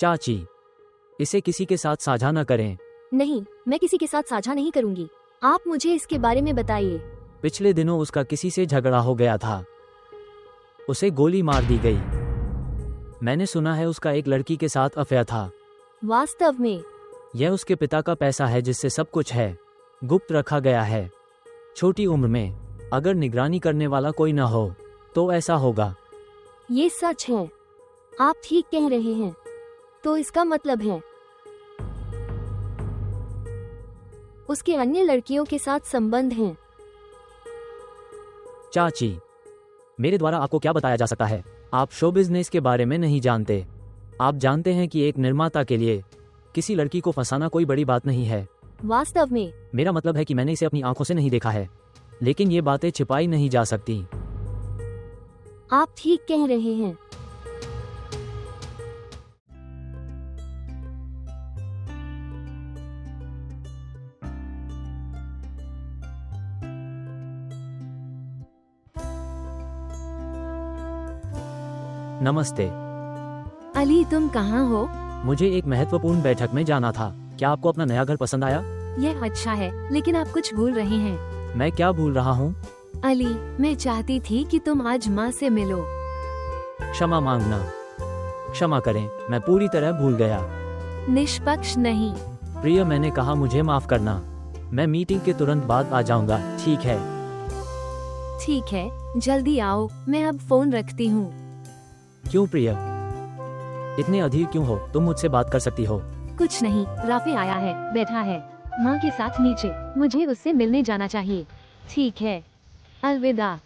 चाची, इसे किसी के साथ साझा न करें। नहीं, मैं किसी के साथ साझा नहीं करूंगी। आप मुझे इसके बारे में बताइए। पिछले दिनों उसका किसी से झगड़ा हो गया था। उसे गोली मार दी गई। मैंने सुना है उसका एक लड़की के साथ अफेयर था। वास्तव में? यह उसके पिता का पैसा है जिससे सब कुछ है गुप्त रखा गया है। छोटी उम्र में अगर निगरानी करने वाला कोई न हो तो ऐसा होगा। ये सच है। आप ठीक कह रहे हैं। तो इसका मतलब है उसके अन्य लड़कियों के साथ संबंध हैं। चाची, मेरे द्वारा आपको क्या बताया जा सकता है? आप शो बिजनेस के बारे में नहीं जानते। आप जानते हैं कि एक निर्माता के लिए किसी लड़की को फंसाना कोई बड़ी बात नहीं है। वास्तव में? मेरा मतलब है कि मैंने इसे अपनी आंखों से नहीं देखा है, लेकिन ये बातें छिपाई नहीं जा सकती। आप ठीक कह रहे हैं। नमस्ते। अली, तुम कहाँ हो? मुझे एक महत्वपूर्ण बैठक में जाना था। क्या आपको अपना नया घर पसंद आया? यह अच्छा है, लेकिन आप कुछ भूल रहे हैं। मैं क्या भूल रहा हूँ? अली, मैं चाहती थी कि तुम आज माँ से मिलो। क्षमा मांगना। क्षमा करें, मैं पूरी तरह भूल गया। निष्पक्ष नहीं। प्रिय, मैंने कहा मुझे माफ करना। मैं मीटिंग के तुरंत बाद आ जाऊंगा। ठीक है? ठीक है, जल्दी आओ। मैं अब फोन रखती हूँ। क्यों प्रिय? इतने अधीर क्यों हो? तुम मुझसे बात कर सकती हो। कुछ नहीं, राफी आया है, बैठा है माँ के साथ नीचे। मुझे उससे मिलने जाना चाहिए। ठीक है, अलविदा।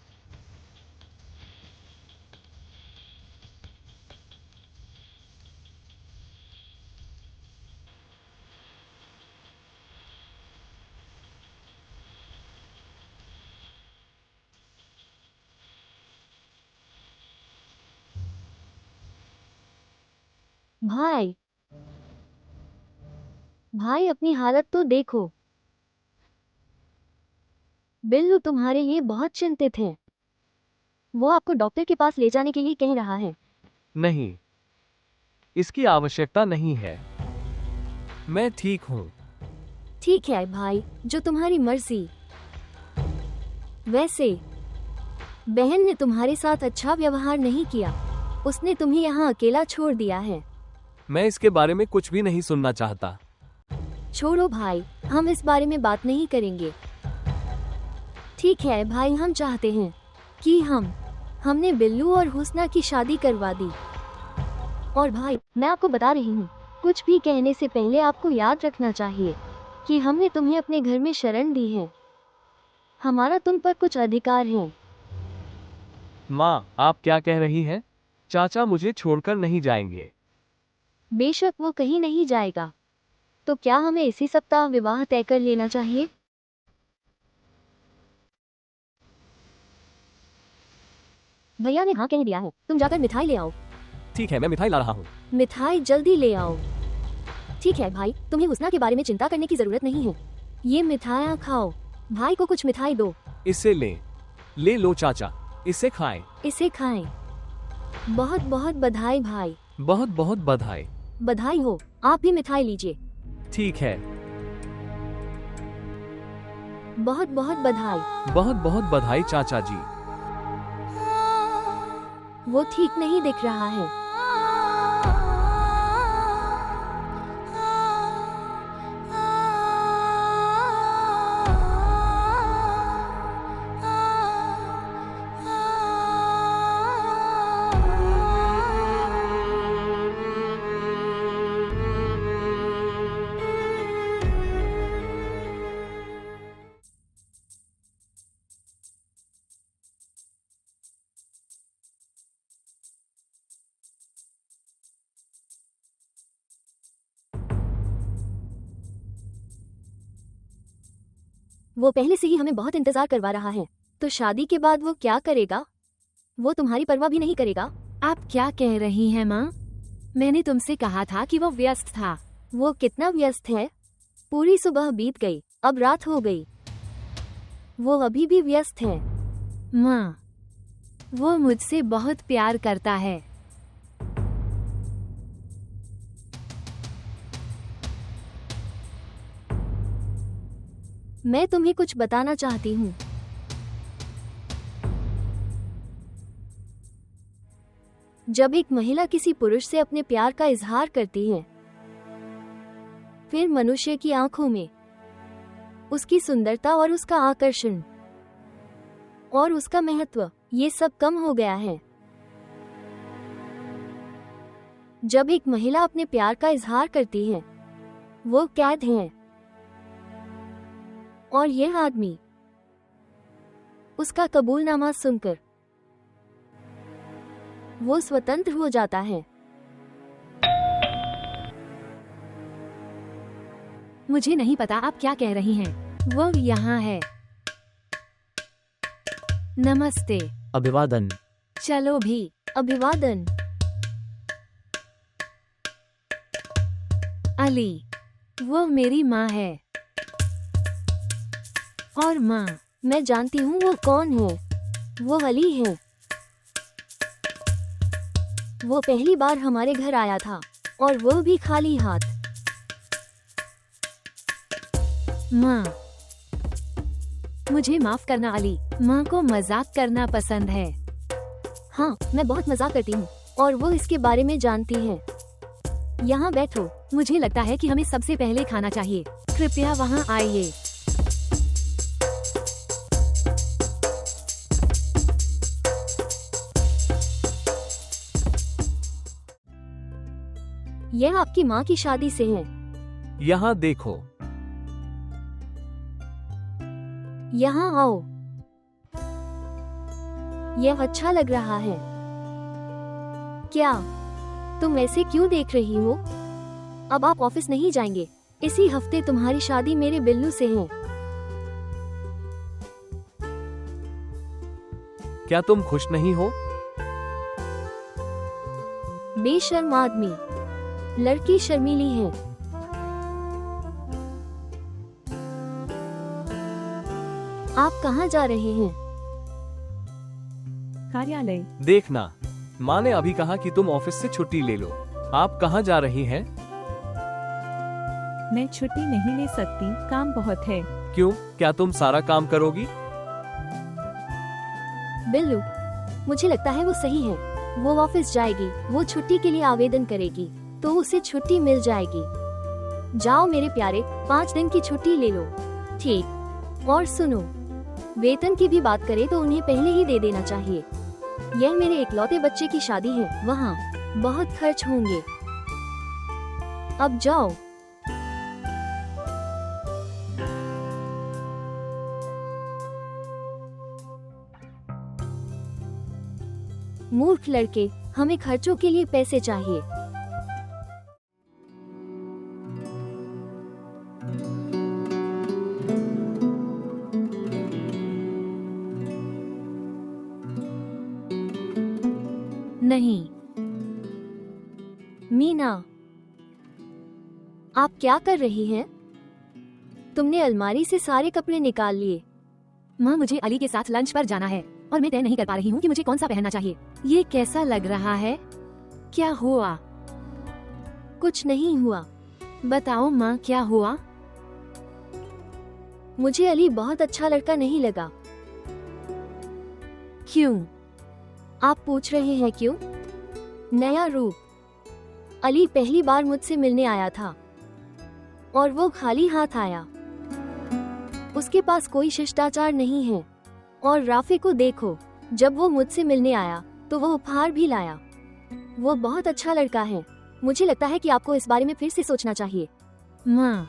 भाई, भाई अपनी हालत तो देखो। बिल्लू तुम्हारे लिए बहुत चिंतित है। वो आपको डॉक्टर के पास ले जाने के लिए कह रहा है। नहीं, इसकी आवश्यकता नहीं है। मैं ठीक हूँ। ठीक है भाई, जो तुम्हारी मर्जी। वैसे बहन ने तुम्हारे साथ अच्छा व्यवहार नहीं किया। उसने तुम्हें यहाँ अकेला छोड़ दिया है। मैं इसके बारे में कुछ भी नहीं सुनना चाहता। छोड़ो भाई, हम इस बारे में बात नहीं करेंगे। ठीक है भाई, हम चाहते हैं कि हमने बिल्लू और हुस्ना की शादी करवा दी। और भाई, मैं आपको बता रही हूँ, कुछ भी कहने से पहले आपको याद रखना चाहिए कि हमने तुम्हें अपने घर में शरण दी है। हमारा तुम पर कुछ अधिकार है। माँ, आप क्या कह रही हैं? चाचा मुझे छोड़कर नहीं जाएंगे। बेशक वो कहीं नहीं जाएगा। तो क्या हमें इसी सप्ताह विवाह तय कर लेना चाहिए? भैया ने हाँ कह दिया है। तुम जाकर मिठाई ले आओ। ठीक है, मैं मिठाई ला रहा हूँ। मिठाई जल्दी ले आओ। ठीक है भाई, तुम्हें हुस्ना के बारे में चिंता करने की जरूरत नहीं है। ये मिठाइयाँ खाओ। भाई को कुछ मिठाई दो। इसे ले लो चाचा, इसे खाएं। इसे खाएं। बहुत बहुत बधाई भाई। बहुत बहुत बधाई। बधाई हो। आप भी मिठाई लीजिए। ठीक है। बहुत बहुत बधाई। बहुत बहुत बधाई चाचा जी। वो ठीक नहीं दिख रहा है। वो पहले से ही हमें बहुत इंतजार करवा रहा है। तो शादी के बाद वो क्या करेगा? वो तुम्हारी परवाह भी नहीं करेगा। आप क्या कह रही हैं माँ? मैंने तुमसे कहा था कि वो व्यस्त था। वो कितना व्यस्त है? पूरी सुबह बीत गई, अब रात हो गई। वो अभी भी व्यस्त है। माँ, वो मुझसे बहुत प्यार करता है। मैं तुम्हें कुछ बताना चाहती हूँ। जब एक महिला किसी पुरुष से अपने प्यार का इजहार करती है, फिर मनुष्य की आंखों में उसकी सुंदरता और उसका आकर्षण और उसका महत्व, ये सब कम हो गया है। जब एक महिला अपने प्यार का इजहार करती है, वो कैद है और यह आदमी उसका कबूलनामा सुनकर वो स्वतंत्र हो जाता है। मुझे नहीं पता आप क्या कह रही हैं। वो यहाँ है। नमस्ते। अभिवादन। चलो भी। अभिवादन। अली, वो मेरी माँ है। और माँ, मैं जानती हूँ वो कौन है। वो अली है। वो पहली बार हमारे घर आया था और वो भी खाली हाथ। माँ, मुझे माफ करना अली। माँ को मजाक करना पसंद है। हाँ, मैं बहुत मजाक करती हूँ और वो इसके बारे में जानती है। यहाँ बैठो। मुझे लगता है कि हमें सबसे पहले खाना चाहिए। कृपया वहाँ आइए। यह आपकी माँ की शादी से है। यहाँ देखो। यहाँ आओ। यह अच्छा लग रहा है। क्या तुम ऐसे क्यों देख रही हो? अब आप ऑफिस नहीं जाएंगे। इसी हफ्ते तुम्हारी शादी मेरे बिल्लू से है। क्या तुम खुश नहीं हो? बेशर्म आदमी। लड़की शर्मीली है। आप कहाँ जा रहे हैं? कार्यालय। देखना, माँ ने अभी कहा कि तुम ऑफिस से छुट्टी ले लो। आप कहाँ जा रही हैं? मैं छुट्टी नहीं ले सकती, काम बहुत है। क्यों? क्या तुम सारा काम करोगी? बिल्लू, मुझे लगता है वो सही है। वो ऑफिस जाएगी, वो छुट्टी के लिए आवेदन करेगी, तो उसे छुट्टी मिल जाएगी। जाओ मेरे प्यारे, 5 दिन की छुट्टी ले लो। ठीक। और सुनो, वेतन की भी बात करें तो उन्हें पहले ही दे देना चाहिए। यह मेरे इकलौते बच्चे की शादी है, वहाँ बहुत खर्च होंगे। अब जाओ। मूर्ख लड़के, हमें खर्चों के लिए पैसे चाहिए। नहीं। मीना, आप क्या कर रही हैं? तुमने अलमारी से सारे कपड़े निकाल लिए। माँ, मुझे अली के साथ लंच पर जाना है और मैं तय नहीं कर पा रही हूँ कि मुझे कौन सा पहनना चाहिए। ये कैसा लग रहा है? क्या हुआ? कुछ नहीं हुआ। बताओ माँ, क्या हुआ? मुझे अली बहुत अच्छा लड़का नहीं लगा। क्यों? आप पूछ रहे हैं क्यों? नया रूप। अली पहली बार मुझसे मिलने आया था और वो खाली हाथ आया। उसके पास कोई शिष्टाचार नहीं है। और राफे को देखो, जब वो मुझसे मिलने आया तो वो उपहार भी लाया। वो बहुत अच्छा लड़का है। मुझे लगता है कि आपको इस बारे में फिर से सोचना चाहिए। माँ,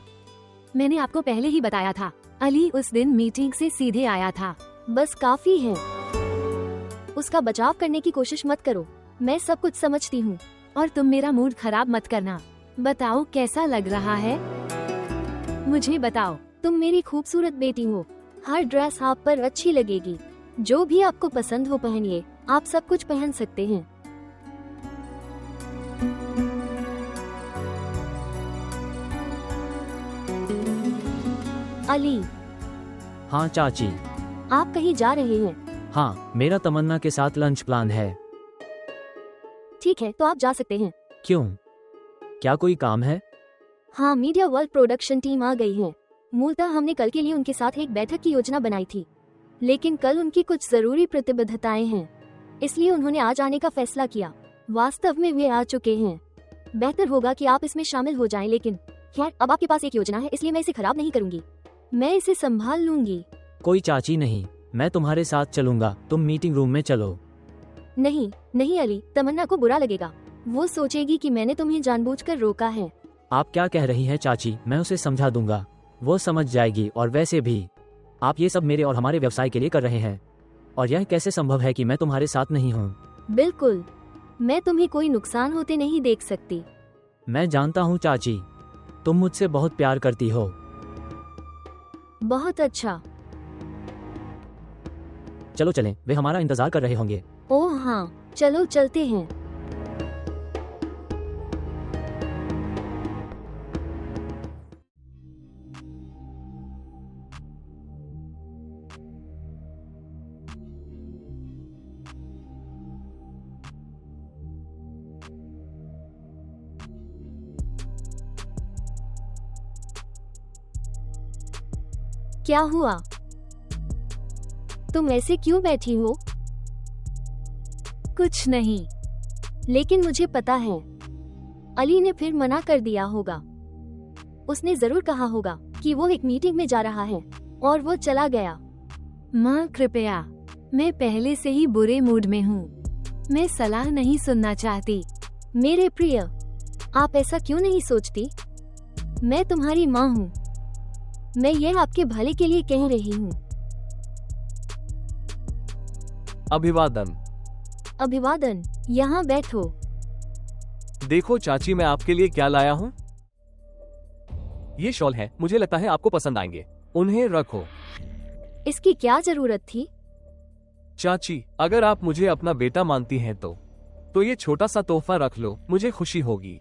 मैंने आपको पहले ही बताया था, अली उस दिन मीटिंग से सीधे आया था। बस काफी है। उसका बचाव करने की कोशिश मत करो। मैं सब कुछ समझती हूँ। और तुम मेरा मूड खराब मत करना। बताओ कैसा लग रहा है? मुझे बताओ। तुम मेरी खूबसूरत बेटी हो। हर ड्रेस आप पर अच्छी लगेगी। जो भी आपको पसंद हो पहनिए। आप सब कुछ पहन सकते हैं। अली, हाँ चाची। आप कहीं जा रहे हैं? हाँ, मेरा तमन्ना के साथ लंच प्लान है। ठीक है, तो आप जा सकते हैं। क्यों? क्या कोई काम है? हाँ, मीडिया वर्ल्ड प्रोडक्शन टीम आ गई है। मूलतः हमने कल के लिए उनके साथ एक बैठक की योजना बनाई थी, लेकिन कल उनकी कुछ जरूरी प्रतिबद्धताएं हैं, इसलिए उन्होंने आज आने का फैसला किया। वास्तव में वे आ चुके हैं। बेहतर होगा कि आप इसमें शामिल हो जाएं, लेकिन खैर अब आपके पास एक योजना है, इसलिए मैं इसे खराब नहीं करूंगी। मैं इसे संभाल लूंगी। कोई चाची नहीं, मैं तुम्हारे साथ चलूंगा। तुम मीटिंग रूम में चलो। नहीं नहीं अली, तमन्ना को बुरा लगेगा। वो सोचेगी कि मैंने तुम्हें जानबूझकर रोका है। आप क्या कह रही हैं चाची? मैं उसे समझा दूंगा, वो समझ जाएगी। और वैसे भी आप ये सब मेरे और हमारे व्यवसाय के लिए कर रहे हैं, और यह कैसे संभव है कि मैं तुम्हारे साथ नहीं हूँ? बिल्कुल, मैं तुम्हें कोई नुकसान होते नहीं देख सकती। मैं जानता हूँ चाची, तुम मुझसे बहुत प्यार करती हो। बहुत अच्छा। चलो चलें, वे हमारा इंतजार कर रहे होंगे। ओह हाँ, चलो चलते हैं। क्या हुआ? तुम ऐसे क्यों बैठी हो? कुछ नहीं, लेकिन मुझे पता है अली ने फिर मना कर दिया होगा। उसने जरूर कहा होगा कि वो एक मीटिंग में जा रहा है और वो चला गया। माँ कृपया, मैं पहले से ही बुरे मूड में हूँ। मैं सलाह नहीं सुनना चाहती। मेरे प्रिय, आप ऐसा क्यों नहीं सोचती? मैं तुम्हारी माँ हूँ। मैं यह आपके भले के लिए कह रही हूँ। अभिवादन। अभिवादन, यहाँ बैठो। देखो चाची, मैं आपके लिए क्या लाया हूँ। ये शॉल है, मुझे लगता है आपको पसंद आएंगे। उन्हें रखो। इसकी क्या जरूरत थी? चाची, अगर आप मुझे अपना बेटा मानती हैं तो ये छोटा सा तोहफा रख लो, मुझे खुशी होगी।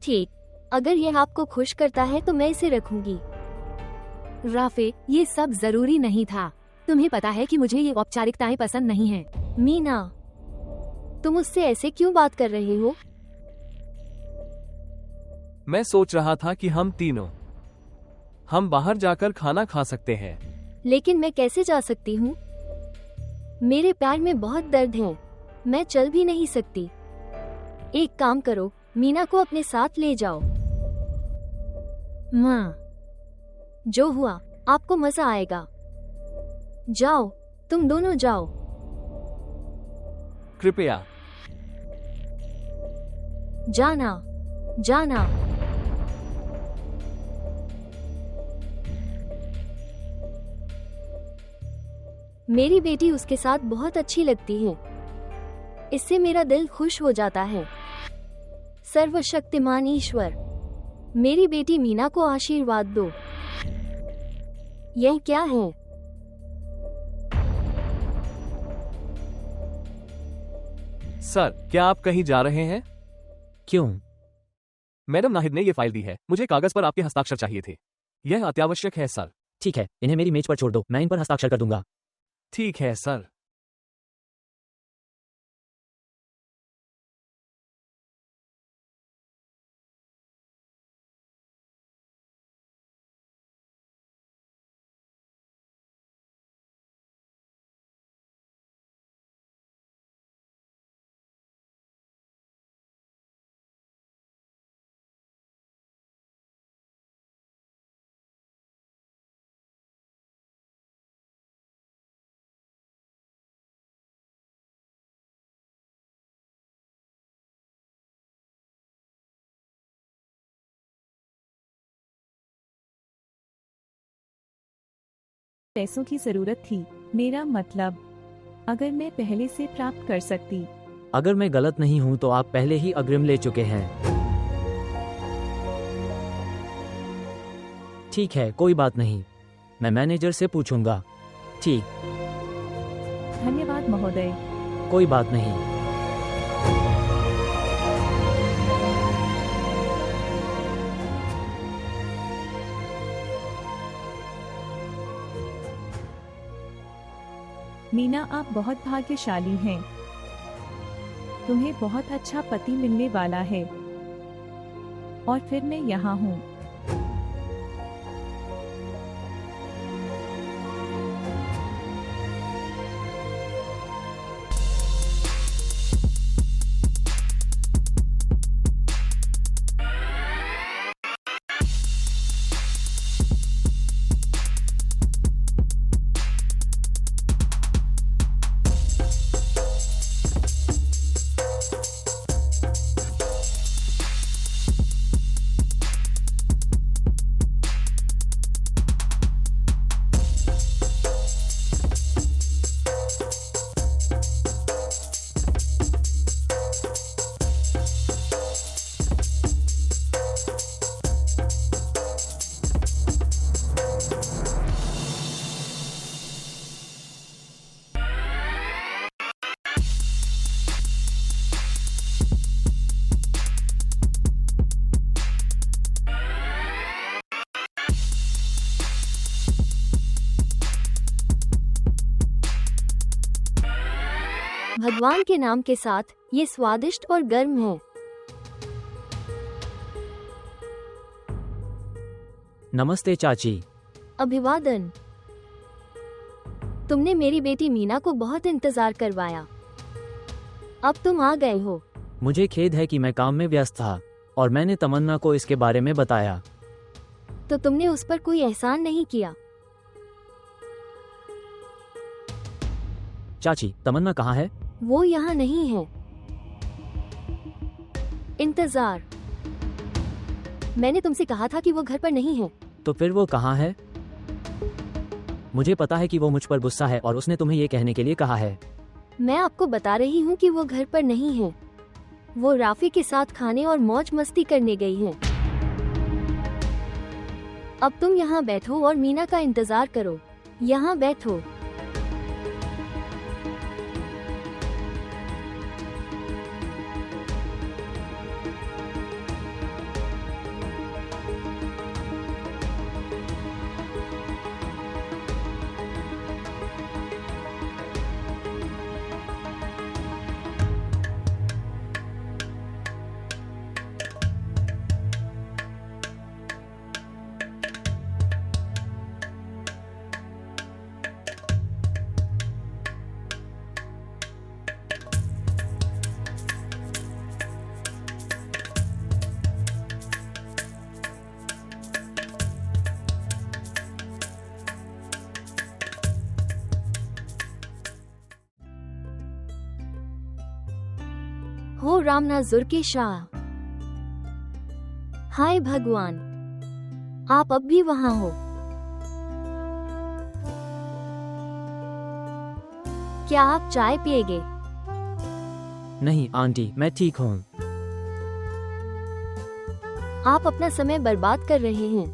ठीक, अगर यह आपको खुश करता है तो मैं इसे रखूंगी। राफे, ये सब जरूरी नहीं था। तुम्हें पता है कि मुझे ये औपचारिकताएं पसंद नहीं हैं। मीना, तुम उससे ऐसे क्यों बात कर रहे हो? मैं सोच रहा था कि हम बाहर जाकर खाना खा सकते हैं। लेकिन मैं कैसे जा सकती हूँ? मेरे पैर में बहुत दर्द है, मैं चल भी नहीं सकती। एक काम करो, मीना को अपने साथ ले जाओ। माँ, जो हुआ आपको मजा आएगा। जाओ, तुम दोनों जाओ। कृपया जाना, जाना। मेरी बेटी उसके साथ बहुत अच्छी लगती है। इससे मेरा दिल खुश हो जाता है। सर्वशक्तिमान ईश्वर, मेरी बेटी मीना को आशीर्वाद दो। यह क्या है? सर, क्या आप कहीं जा रहे हैं? क्यों? मैडम नाहिद ने ये फाइल दी है, मुझे कागज पर आपके हस्ताक्षर चाहिए थे। यह अत्यावश्यक है सर। ठीक है, इन्हें मेरी मेज पर छोड़ दो, मैं इन पर हस्ताक्षर कर दूंगा। ठीक है सर। पैसों की जरूरत थी। मेरा मतलब, अगर मैं पहले से प्राप्त कर सकती। अगर मैं गलत नहीं हूं तो आप पहले ही अग्रिम ले चुके हैं। ठीक है, कोई बात नहीं, मैं मैनेजर से पूछूंगा। ठीक, धन्यवाद महोदय। कोई बात नहीं। मीना, आप बहुत भाग्यशाली हैं। तुम्हें बहुत अच्छा पति मिलने वाला है। और फिर मैं यहाँ हूँ। भगवान के नाम के साथ ये स्वादिष्ट और गर्म है। नमस्ते चाची। अभिवादन। तुमने मेरी बेटी मीना को बहुत इंतजार करवाया। अब तुम आ गए हो। मुझे खेद है कि मैं काम में व्यस्त था और मैंने तमन्ना को इसके बारे में बताया। तो तुमने उस पर कोई एहसान नहीं किया। चाची, तमन्ना कहाँ है? वो यहाँ नहीं है। इंतजार। मैंने तुमसे कहा था कि वो घर पर नहीं है। तो फिर वो कहाँ है? मुझे पता है कि वो मुझ पर गुस्सा है और उसने तुम्हें ये कहने के लिए कहा है। मैं आपको बता रही हूँ कि वो घर पर नहीं है। वो राफी के साथ खाने और मौज मस्ती करने गई है। अब तुम यहाँ बैठो और मीना का इंतजार करो। यहाँ बैठो। हो रामनाजुर के शाह। हाय भगवान, आप अब भी वहाँ हो। क्या आप चाय पिएगे? नहीं आंटी, मैं ठीक हूँ। आप अपना समय बर्बाद कर रहे हैं।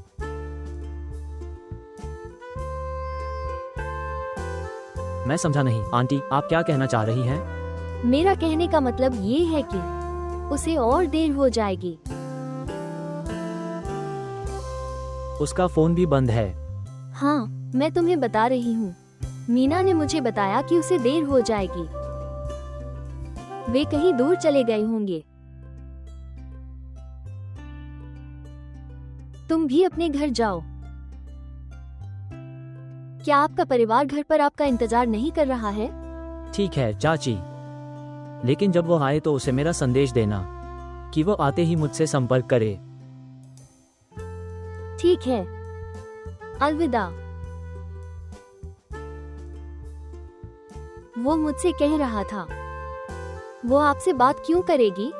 मैं समझा नहीं। आंटी, आप क्या कहना चाह रही हैं? मेरा कहने का मतलब ये है कि उसे और देर हो जाएगी। उसका फोन भी बंद है। हाँ, मैं तुम्हें बता रही हूँ। मीना ने मुझे बताया कि उसे देर हो जाएगी। वे कहीं दूर चले गए होंगे। तुम भी अपने घर जाओ। क्या आपका परिवार घर पर आपका इंतजार नहीं कर रहा है? ठीक है चाची, लेकिन जब वो आए तो उसे मेरा संदेश देना कि वो आते ही मुझसे संपर्क करे। ठीक है, अलविदा। वो मुझसे कह रहा था, वो आपसे बात क्यों करेगी?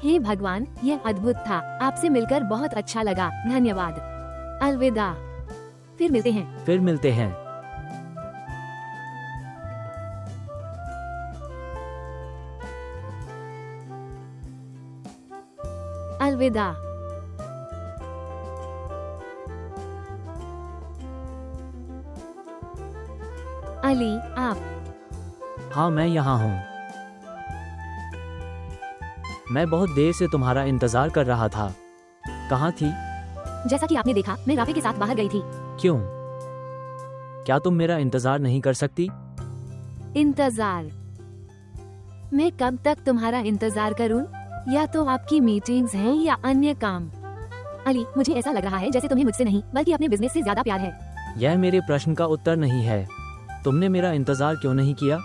हे भगवान, यह अद्भुत था। आपसे मिलकर बहुत अच्छा लगा। धन्यवाद। अलविदा। फिर मिलते हैं। फिर मिलते हैं। अलविदा। अली, आप? हाँ, मैं यहाँ हूँ। मैं बहुत देर से तुम्हारा इंतजार कर रहा था। कहाँ थी? जैसा कि आपने देखा, मैं राफी के साथ बाहर गई थी। क्यों? क्या तुम मेरा इंतजार नहीं कर सकती? इंतजार? मैं कब तक तुम्हारा इंतजार करूं? या तो आपकी मीटिंग्स हैं या अन्य काम। अली, मुझे ऐसा लग रहा है जैसे तुम्हें मुझसे नहीं बल्कि अपने बिजनेस से ज्यादा प्यार है। यह मेरे प्रश्न का उत्तर नहीं है। तुमने मेरा इंतजार क्यों नहीं किया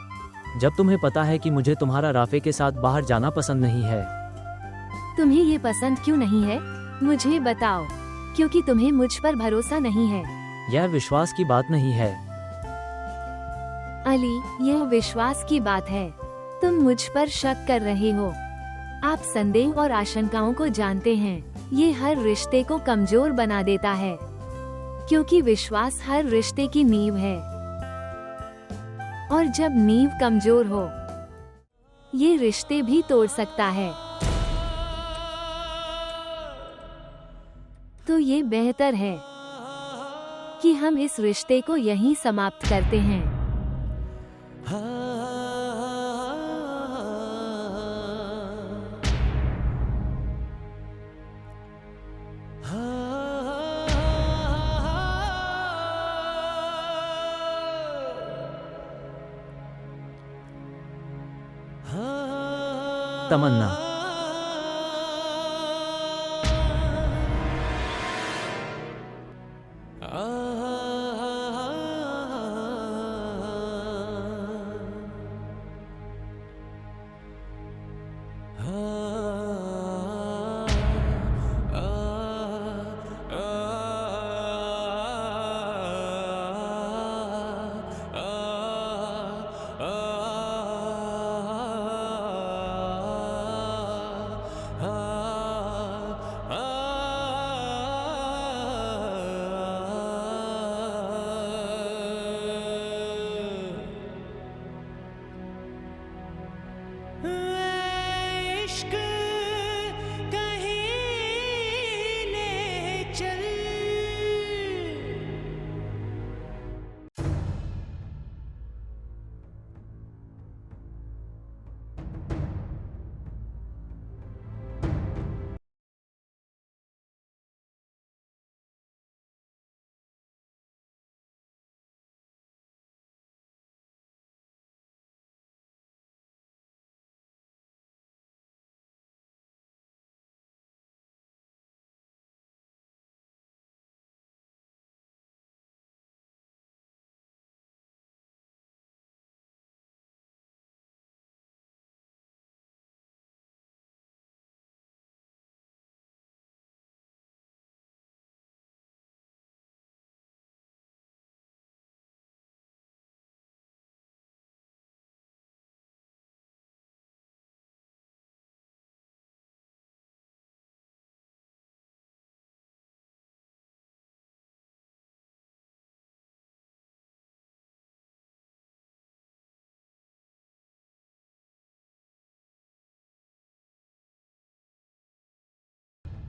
जब तुम्हें पता है कि मुझे तुम्हारा राफे के साथ बाहर जाना पसंद नहीं है? तुम्हें ये पसंद क्यों नहीं है? मुझे बताओ। क्योंकि तुम्हें मुझ पर भरोसा नहीं है। यह विश्वास की बात नहीं है। अली, यह विश्वास की बात है। तुम मुझ पर शक कर रहे हो। आप संदेह और आशंकाओं को जानते हैं। ये हर रिश्ते को कमजोर बना देता है, क्योंकि विश्वास हर रिश्ते की नींव है। और जब नींव कमजोर हो, ये रिश्ते भी तोड़ सकता है। तो ये बेहतर है कि हम इस रिश्ते को यहीं समाप्त करते हैं। तमन्ना। इश्क कहीं ले चल।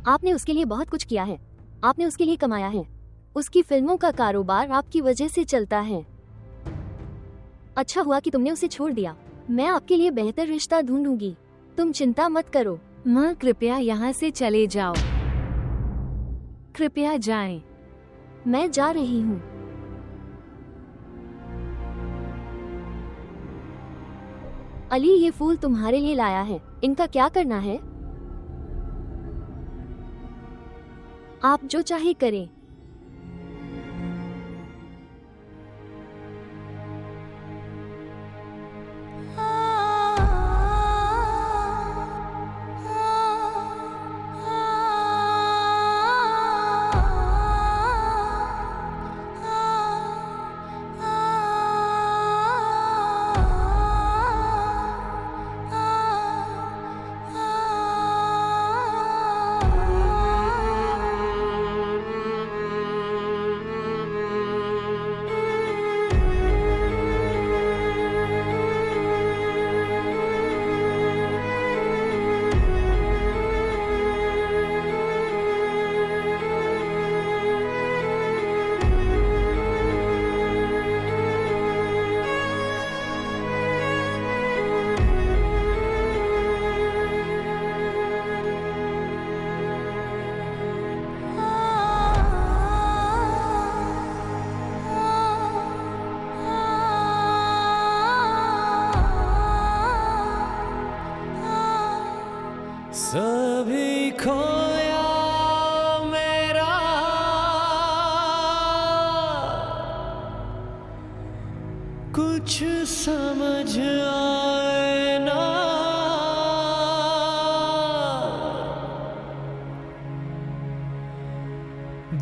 आपने उसके लिए बहुत कुछ किया है। आपने उसके लिए कमाया है। उसकी फिल्मों का कारोबार आपकी वजह से चलता है। अच्छा हुआ कि तुमने उसे छोड़ दिया। मैं आपके लिए बेहतर रिश्ता ढूंढूंगी। तुम चिंता मत करो। माँ, कृपया यहाँ से चले जाओ। कृपया जाएं। मैं जा रही हूँ। अली, ये फूल तुम्हारे लिए लाया है। इनका क्या करना है? आप जो चाहे करें। सभी खोया मेरा कुछ समझ आए ना।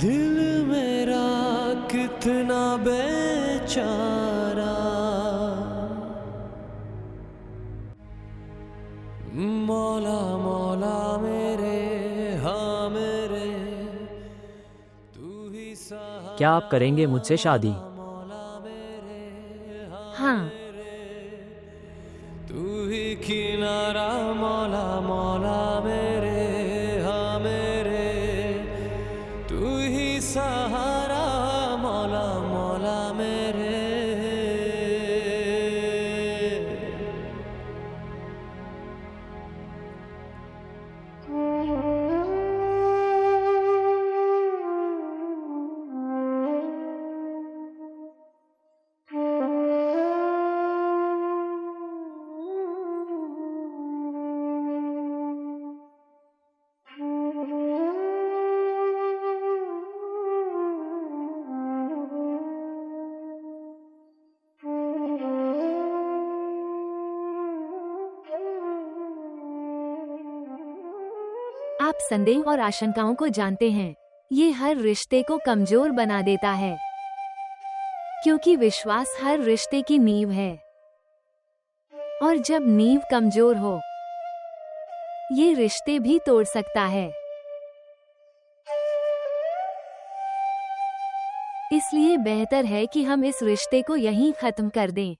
दिल मेरा कितना बेचारा। मौला मौला मेरे, हाँ मेरे, तू ही सहारा। क्या आप करेंगे मुझसे शादी? मौला मेरे, हाँ। तू ही किनारा। मौला मौला मेरे, हाँ मेरे, तू ही सहारा। मौला मौला मेरे। आप संदेह और आशंकाओं को जानते हैं। ये हर रिश्ते को कमजोर बना देता है, क्योंकि विश्वास हर रिश्ते की नींव है। और जब नींव कमजोर हो, ये रिश्ते भी तोड़ सकता है। इसलिए बेहतर है कि हम इस रिश्ते को यहीं खत्म कर दें।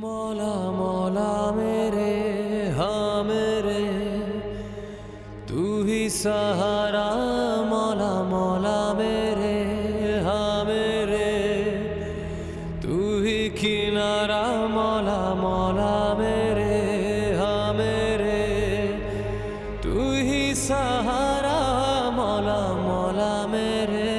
मौला मौला मेरे, हाँ मेरे, तू ही सहारा। मौला मौला मेरे, हाँ मेरे, तू ही किनारा। मौला मौला मेरे, हाँ मेरे, तू ही सहारा। मौला मौला मेरे।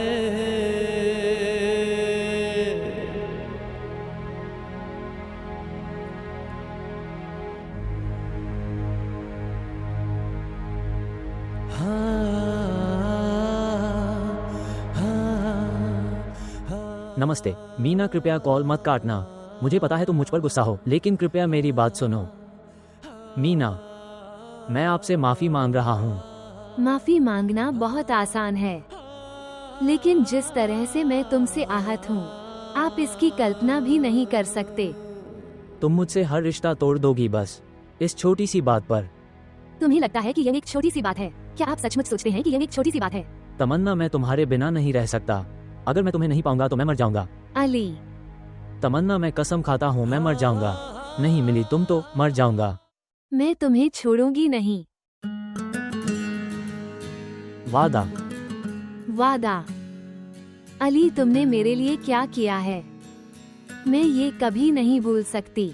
नमस्ते मीना, कृपया कॉल मत काटना। मुझे पता है तुम मुझ पर गुस्सा हो, लेकिन कृपया मेरी बात सुनो। मीना, मैं आपसे माफी मांग रहा हूँ। माफी मांगना बहुत आसान है, लेकिन जिस तरह से मैं तुमसे आहत हूँ, आप इसकी कल्पना भी नहीं कर सकते। तुम मुझसे हर रिश्ता तोड़ दोगी बस इस छोटी सी बात पर। तुम्हें लगता है कि यह एक छोटी सी बात है? क्या आप सचमुच सोचते हैं कि यह एक छोटी सी बात है? तमन्ना, मैं तुम्हारे बिना नहीं रह सकता। अगर मैं तुम्हें नहीं पाऊंगा तो मैं मर जाऊंगा। अली, तमन्ना, मैं कसम खाता हूँ मैं मर जाऊंगा। नहीं मिली तुम तो मर जाऊंगा। मैं तुम्हें छोड़ूंगी नहीं। वादा। वादा। अली, तुमने मेरे लिए क्या किया है, मैं ये कभी नहीं भूल सकती।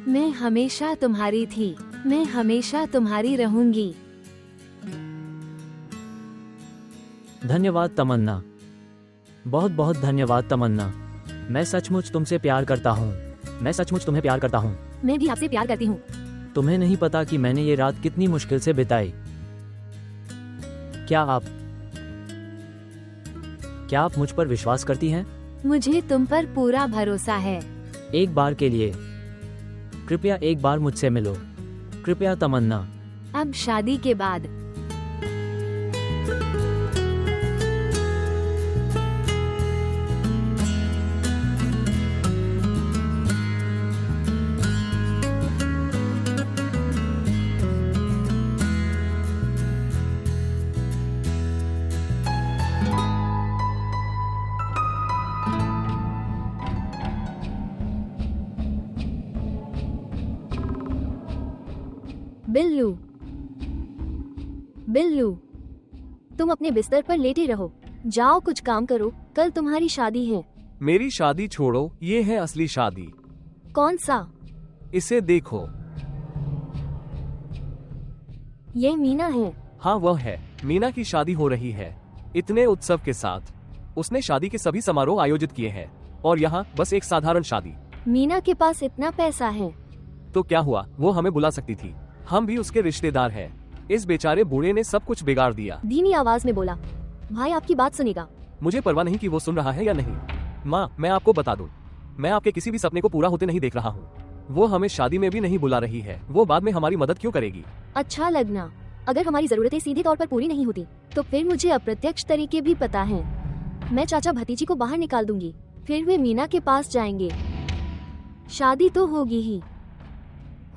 मैं हमेशा तुम्हारी थी, मैं हमेशा तुम्हारी रहूंगी। धन्यवाद तमन्ना, बहुत बहुत धन्यवाद तमन्ना। मैं सचमुच तुमसे प्यार करता हूँ। मैं सचमुच तुम्हें प्यार करता हूँ। मैं भी आपसे प्यार करती हूँ। तुम्हें नहीं पता कि मैंने ये रात कितनी मुश्किल से बिताई। क्या आप मुझ पर विश्वास करती हैं? मुझे तुम पर पूरा भरोसा है। एक बार के लिए कृपया एक बार मुझसे मिलो, कृपया तमन्ना। अब शादी के बाद बिल्लू, बिल्लू, तुम अपने बिस्तर पर लेटे रहो। जाओ कुछ काम करो, कल तुम्हारी शादी है। मेरी शादी छोड़ो, ये है असली शादी। कौन सा? इसे देखो। ये मीना है। हाँ वह है। मीना की शादी हो रही है, इतने उत्सव के साथ। उसने शादी के सभी समारोह आयोजित किए हैं और यहाँ बस एक साधारण शादी। मीना के पास इतना पैसा है। तो क्या हुआ, वो हमें बुला सकती थी। हम भी उसके रिश्तेदार हैं। इस बेचारे बूढ़े ने सब कुछ बिगाड़ दिया। धीमी आवाज में बोला। भाई आपकी बात सुनेगा। मुझे परवाह नहीं कि वो सुन रहा है या नहीं। माँ, मैं आपको बता दूं, मैं आपके किसी भी सपने को पूरा होते नहीं देख रहा हूँ। वो हमें शादी में भी नहीं बुला रही है। वो बाद में हमारी मदद क्यों करेगी? अच्छा लगना। अगर हमारी जरूरतें सीधे तौर पर पूरी नहीं होती तो फिर मुझे अप्रत्यक्ष तरीके भी पता हैं। मैं चाचा भतीजी को बाहर निकाल दूंगी, फिर वे मीना के पास जाएंगे। शादी तो होगी ही।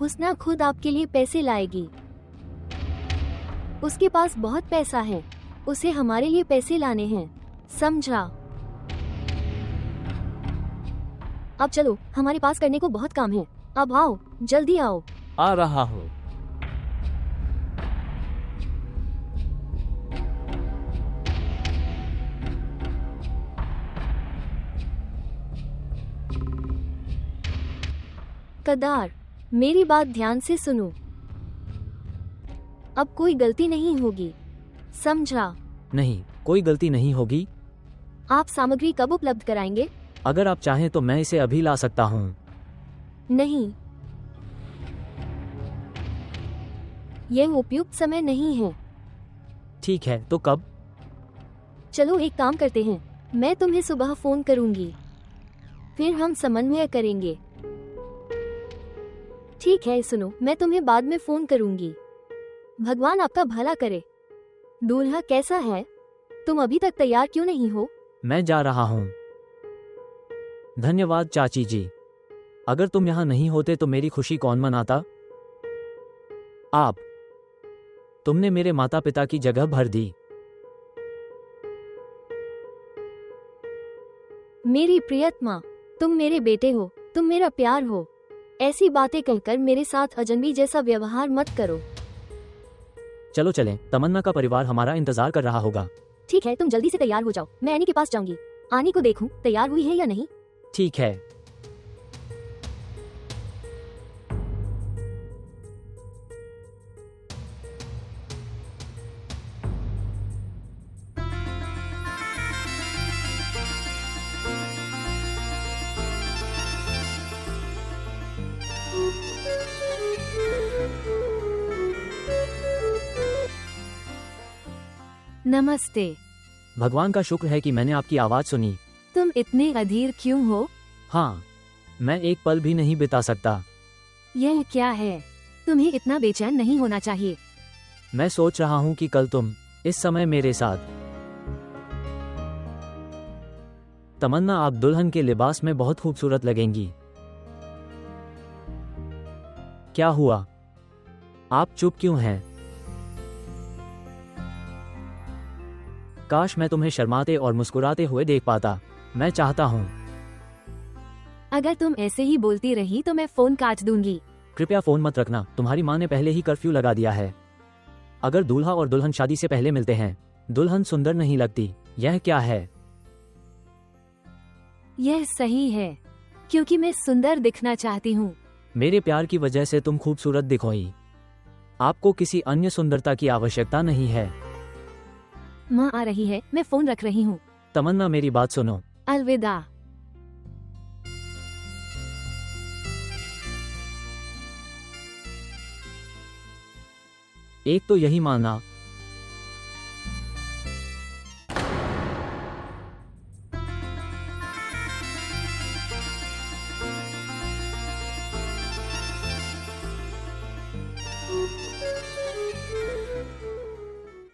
हुस्ना खुद आपके लिए पैसे लाएगी। उसके पास बहुत पैसा है, उसे हमारे लिए पैसे लाने हैं, समझा? अब चलो, हमारे पास करने को बहुत काम है। अब आओ, जल्दी आओ। आ रहा हूँ। कदार, मेरी बात ध्यान से सुनो। अब कोई गलती नहीं होगी, समझा? नहीं, कोई गलती नहीं होगी। आप सामग्री कब उपलब्ध कराएंगे? अगर आप चाहें तो मैं इसे अभी ला सकता हूँ। नहीं, यह उपयुक्त समय नहीं है। ठीक है, तो कब? चलो एक काम करते हैं, मैं तुम्हें सुबह फोन करूंगी, फिर हम समन्वय करेंगे। ठीक है, सुनो, मैं तुम्हें बाद में फोन करूंगी। भगवान आपका भला करे। दूल्हा कैसा है? तुम अभी तक तैयार क्यों नहीं हो? मैं जा रहा हूँ। धन्यवाद चाची जी। अगर तुम यहाँ नहीं होते तो मेरी खुशी कौन मनाता? आप। तुमने मेरे माता पिता की जगह भर दी। मेरी प्रियतमा, तुम मेरे बेटे हो, तुम मेरा प्यार हो। ऐसी बातें कहकर मेरे साथ अजनबी जैसा व्यवहार मत करो। चलो चलें, तमन्ना का परिवार हमारा इंतजार कर रहा होगा। ठीक है, तुम जल्दी से तैयार हो जाओ। मैं एनी के पास जाऊंगी। आनी को देखूं तैयार हुई है या नहीं। ठीक है। नमस्ते। भगवान का शुक्र है कि मैंने आपकी आवाज सुनी। तुम इतने अधीर क्यों हो? हाँ, मैं एक पल भी नहीं बिता सकता। यह क्या है? तुम्हें इतना बेचैन नहीं होना चाहिए। मैं सोच रहा हूँ कि कल तुम इस समय मेरे साथ। तमन्ना, आप दुल्हन के लिबास में बहुत खूबसूरत लगेंगी। क्या हुआ? आप चुप क्यों हैं? काश मैं तुम्हें शर्माते और मुस्कुराते हुए देख पाता। मैं चाहता हूँ। अगर तुम ऐसे ही बोलती रही तो मैं फोन काट दूंगी। कृपया फोन मत रखना, तुम्हारी माँ ने पहले ही कर्फ्यू लगा दिया है। अगर दूल्हा और दुल्हन शादी से पहले मिलते हैं, दुल्हन सुंदर नहीं लगती। यह क्या है? यह सही है, क्योंकि मैं सुंदर दिखना चाहती हूँ। मेरे प्यार की वजह से तुम खूबसूरत दिखोई। आपको किसी अन्य सुंदरता की आवश्यकता नहीं है। माँ आ रही है, मैं फोन रख रही हूँ। तमन्ना, मेरी बात सुनो। अलविदा। एक तो यही माना